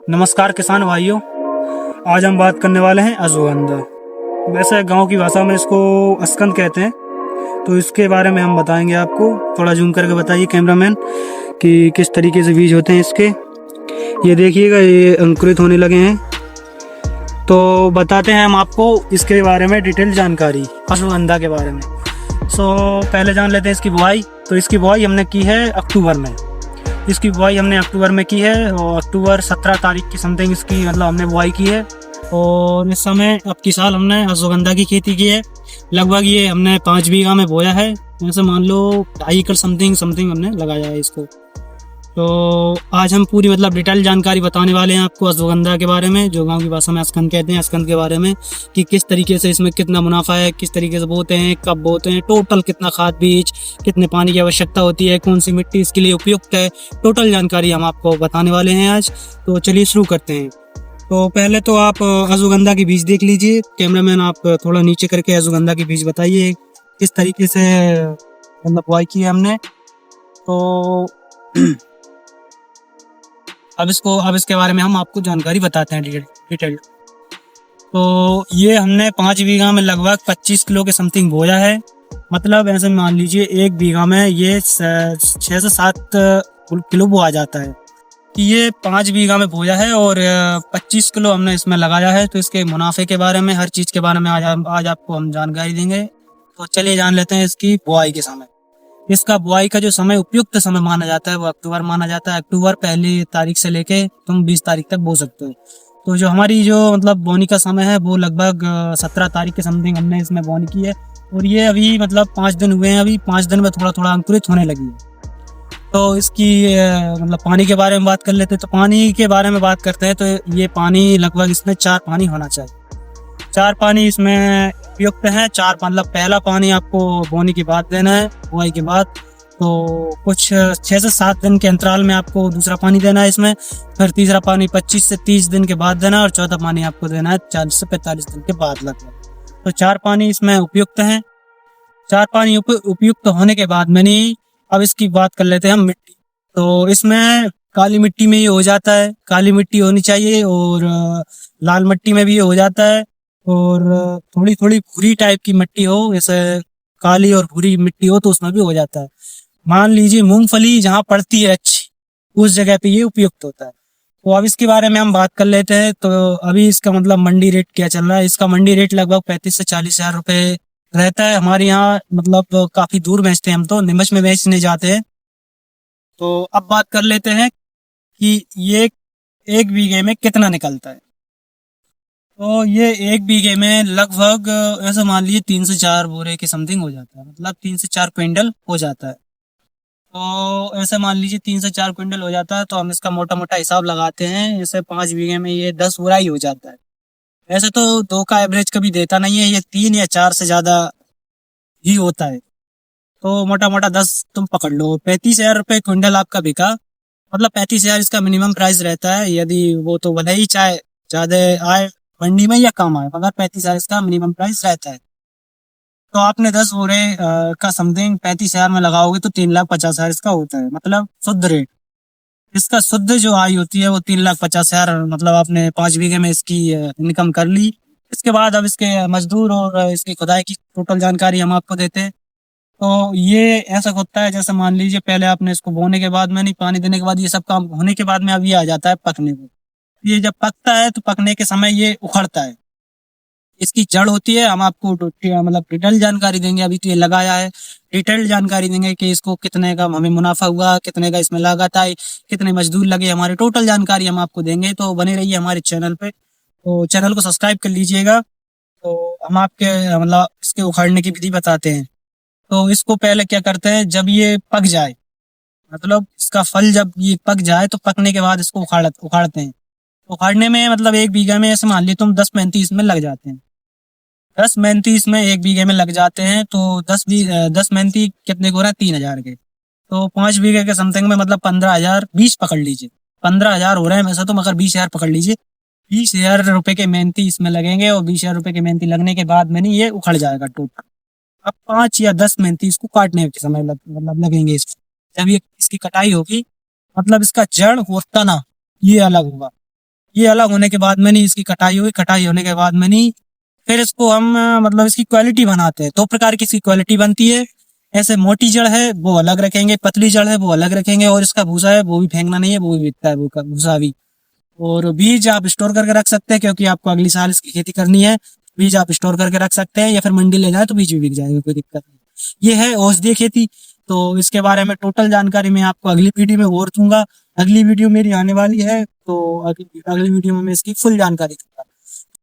नमस्कार किसान भाइयों। आज हम बात करने वाले हैं अश्वगंधा। वैसे गांव की भाषा में इसको अस्कंद कहते हैं। तो इसके बारे में हम बताएंगे आपको। थोड़ा जूम करके बताइए कैमरामैन कि किस तरीके से बीज होते हैं इसके। ये देखिएगा, ये अंकुरित होने लगे हैं। तो बताते हैं हम आपको इसके बारे में डिटेल जानकारी अश्वगंधा के बारे में। पहले जान लेते हैं इसकी बुआई। तो इसकी बुआई हमने की है अक्टूबर में। इसकी बुआई हमने अक्टूबर में की है और अक्टूबर 17 तारीख की समथिंग इसकी हमने बुआई की है। और इस समय अब की साल हमने अश्वगंधा की खेती की है। लगभग ये हमने 5 बीघा में बोया है। जैसे मान लो 2.5 एकड़ समथिंग हमने लगाया है इसको। तो आज हम पूरी डिटेल जानकारी बताने वाले हैं आपको अश्वगंधा के बारे में, जो गांव की भाषा में अस्कंद कहते हैं। अस्कंद के बारे में कि किस तरीके से इसमें कितना मुनाफा है, किस तरीके से बोते हैं, कब बोते हैं, टोटल कितना खाद बीज, कितने पानी की आवश्यकता होती है, कौन सी मिट्टी इसके लिए उपयुक्त है, टोटल जानकारी हम आपको बताने वाले हैं आज। तो चलिए शुरू करते हैं। तो पहले तो आप अश्वगंधा के बीज देख लीजिए। कैमरामैन आप थोड़ा नीचे करके अश्वगंधा के बीज बताइए किस तरीके से बुआई की है हमने। तो अब इसके बारे में हम आपको जानकारी बताते हैं डिटेल। तो ये हमने 5 बीघा में लगभग 25 किलो के समथिंग बोया है। मतलब ऐसे मान लीजिए 1 बीघा में ये 6 से 7 किलो बोया जाता है। ये 5 बीघा में बोया है और 25 किलो हमने इसमें लगाया है। तो इसके मुनाफे के बारे में, हर चीज के बारे में आज आपको हम जानकारी देंगे। तो चलिए जान लेते हैं इसकी बुआई के समय। इसका बुआई का जो समय उपयुक्त समय माना जाता है वो अक्टूबर माना जाता है। अक्टूबर 1 तारीख से लेके तुम 20 तारीख तक बो सकते हो। तो जो हमारी जो बोनी का समय है वो लगभग 17 तारीख के समथिंग हमने इसमें बोनी की है। और ये अभी 5 दिन हुए हैं। अभी 5 दिन में थोड़ा थोड़ा अंकुरित होने लगी है। तो इसकी पानी के बारे में बात कर लेते हैं। तो पानी के बारे में बात करते हैं तो ये पानी लगभग इसमें 4 पानी होना चाहिए। 4 पानी इसमें उपयुक्त है। 4 पहला पानी आपको बोने के बाद देना है, बुआई के बाद। तो कुछ 6 से 7 दिन के अंतराल में आपको दूसरा पानी देना है इसमें। फिर तीसरा पानी 25 से 30 दिन के बाद देना है और चौथा पानी आपको देना है 40 से 45 दिन के बाद लगभग। तो 4 पानी इसमें उपयुक्त हैं। 4 पानी उपयुक्त होने के बाद अब इसकी बात कर लेते हैं हम मिट्टी। तो इसमें काली मिट्टी में ये हो जाता है, काली मिट्टी होनी चाहिए। और लाल मिट्टी में भी ये हो जाता है। और थोड़ी थोड़ी भूरी टाइप की मिट्टी हो, जैसे काली और भूरी मिट्टी हो तो उसमें भी हो जाता है। मान लीजिए मूंगफली जहाँ पड़ती है अच्छी, उस जगह पे ये उपयुक्त होता है। तो अब इसके बारे में हम बात कर लेते हैं। तो अभी इसका मंडी रेट क्या चल रहा है। इसका मंडी रेट लगभग 35 से 40 हजार रुपए रहता है हमारे यहाँ। काफी दूर बेचते हैं हम, तो नीमच में बेचने जाते हैं। तो अब बात कर लेते हैं कि ये 1 बीघे में कितना निकलता है। तो ये 1 बीघे में लगभग ऐसा मान लीजिए 3 से 4 बोरे के समथिंग हो जाता है। 3 से 4 क्विंटल हो जाता है। तो ऐसे मान लीजिए 3 से 4 क्विंटल हो जाता है। तो हम इसका मोटा मोटा हिसाब लगाते हैं। जैसे 5 बीघे में ये 10 बोरा ही हो जाता है। ऐसे तो 2 का एवरेज कभी देता नहीं है, ये 3 या 4 से ज्यादा ही होता है। तो मोटा मोटा 10 तुम पकड़ लो। 35 हजार रुपये क्विंटल आपका बिका। 35 हजार इसका मिनिमम प्राइस रहता है। यदि वो तो भले ही चाहे ज्यादा आए मंडी में या कम आए, मगर 35 हजार इसका मिनिमम प्राइस रहता है। तो आपने 10 बोरे का समथिंग 35 हजार में लगाओगे तो 3,50,000 इसका होता है, मतलब शुद्ध रेट। इसका शुद्ध जो आय होती है वो 3,50,000, आपने 5 बीघे में इसकी इनकम कर ली। इसके बाद अब इसके मजदूर और इसकी खुदाई की टोटल जानकारी हम आपको देते हैं। तो ये ऐसा होता है, जैसे मान लीजिए पहले आपने इसको बोने के बाद में, नहीं, पानी देने के बाद, ये सब काम होने के बाद में अब ये आ जाता है पकने को। ये जब पकता है तो पकने के समय ये उखड़ता है। इसकी जड़ होती है। हम आपको डिटेल जानकारी देंगे। अभी तो ये लगाया है, डिटेल जानकारी देंगे कि इसको कितने का हमें मुनाफा हुआ, कितने का इसमें लागत आई, कितने मजदूर लगे, हमारे टोटल जानकारी हम आपको देंगे। तो बने रहिए हमारे चैनल पे। तो चैनल को सब्सक्राइब कर लीजिएगा। तो हम आपके इसके उखाड़ने की विधि बताते हैं। तो इसको पहले क्या करते हैं, जब ये पक जाए, इसका फल जब ये पक जाए तो पकने के बाद इसको उखाड़ते हैं। उखाड़ने में 1 बीघा में ऐसे मान ली तुम 10 मेहनती इसमें लग जाते हैं। 10 मेहनती इसमें 1 बीघे में लग जाते हैं। तो 10 मेहनती कितने को हो रहा है, 3,000 के। तो 5 बीघे के समथिंग में 15,000, 20 पकड़ लीजिए। 15,000 हो रहे हैं वैसे तो, मगर 20,000 पकड़ लीजिए। 20,000 रुपए के मेहनती इसमें लगेंगे। और 20,000 रुपए के मेहनती लगने के बाद में नहीं, ये उखड़ जाएगा टोटल। अब 5 या 10 मेहनती इसको काटने के समय लगेंगे इसको। जब ये इसकी कटाई होगी, इसका जड़ और तना ये अलग होगा। ये अलग होने के बाद में नहीं, इसकी कटाई हुई, कटाई होने के बाद में नहीं, फिर इसको हम मतलब इसकी क्वालिटी बनाते हैं। दो प्रकार की इसकी क्वालिटी बनती है। ऐसे मोटी जड़ है वो अलग रखेंगे, पतली जड़ है वो अलग रखेंगे, और इसका भूसा है वो भी फेंकना नहीं है, वो भी बिकता है, वो का भूसा भी। और बीज आप स्टोर करके रख सकते हैं, क्योंकि आपको अगली साल इसकी खेती करनी है। बीज आप स्टोर करके रख सकते हैं, या फिर मंडी ले जाए तो बीज भी बिक जाएगा, कोई दिक्कत नहीं। ये है औषधीय खेती। तो इसके बारे में टोटल जानकारी मैं आपको अगली वीडियो में और दूंगा। अगली वीडियो मेरी आने वाली है, तो अगली वीडियो में मैं इसकी फुल जानकारी दूंगा।